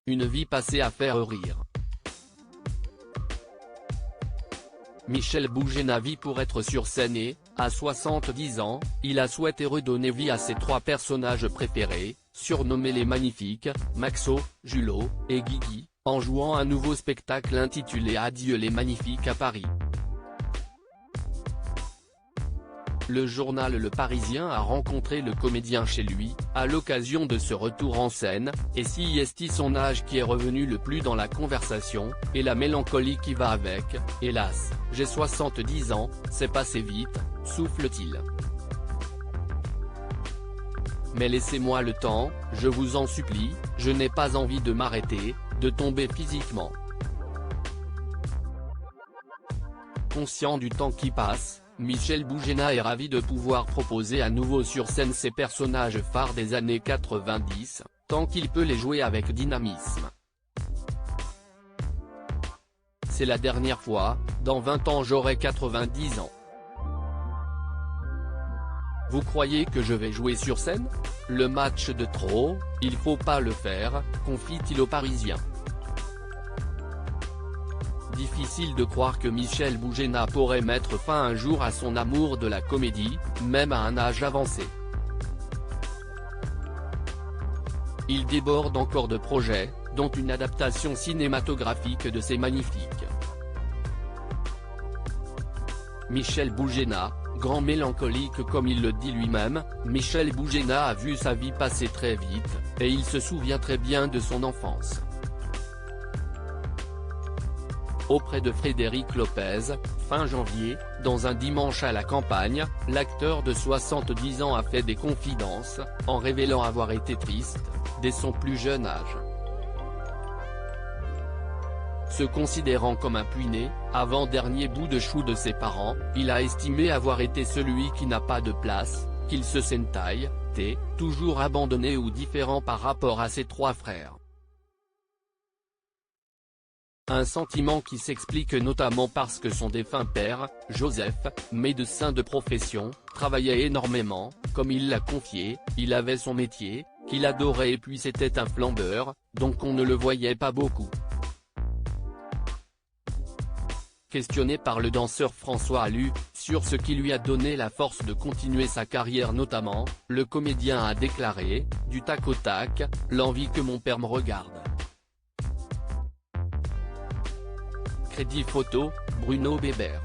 une vie passée à faire rire. Michel Bougena vit pour être sur scène et, à 70 ans, il a souhaité redonner vie à ses 3 personnages préférés, surnommés les Magnifiques, Maxo, Julot, et Guigui, en jouant un nouveau spectacle intitulé Adieu les Magnifiques à Paris. Le journal Le Parisien a rencontré le comédien chez lui, à l'occasion de ce retour en scène, et si est son âge qui est revenu le plus dans la conversation, et la mélancolie qui va avec. Hélas, j'ai 70 ans, c'est passé vite, souffle-t-il. Mais laissez-moi le temps, je vous en supplie, je n'ai pas envie de m'arrêter, de tomber physiquement. Conscient du temps qui passe, Michel Bougena est ravi de pouvoir proposer à nouveau sur scène ses personnages phares des années 90, tant qu'il peut les jouer avec dynamisme. C'est la dernière fois, dans 20 ans j'aurai 90 ans. Vous croyez que je vais jouer sur scène? Le match de trop, il faut pas le faire, confie-t-il au Parisien. Difficile de croire que Michel Bougena pourrait mettre fin un jour à son amour de la comédie, même à un âge avancé. Il déborde encore de projets, dont une adaptation cinématographique de ces Magnifiques. Michel Bougena, grand mélancolique comme il le dit lui-même, Michel Bougena a vu sa vie passer très vite, et il se souvient très bien de son enfance. Auprès de Frédéric Lopez, fin janvier, dans un dimanche à la campagne, l'acteur de 70 ans a fait des confidences, en révélant avoir été triste, dès son plus jeune âge. Se considérant comme un puiné, avant-dernier bout de chou de ses parents, il a estimé avoir été celui qui n'a pas de place, qu'il se sentaille, toujours abandonné ou différent par rapport à ses 3 frères. Un sentiment qui s'explique notamment parce que son défunt père, Joseph, médecin de profession, travaillait énormément, comme il l'a confié, il avait son métier, qu'il adorait et puis c'était un flambeur, donc on ne le voyait pas beaucoup. Questionné par le danseur François Allu, sur ce qui lui a donné la force de continuer sa carrière notamment, le comédien a déclaré, du tac au tac, l'envie que mon père me regarde. Crédit photo, Bruno Bébert.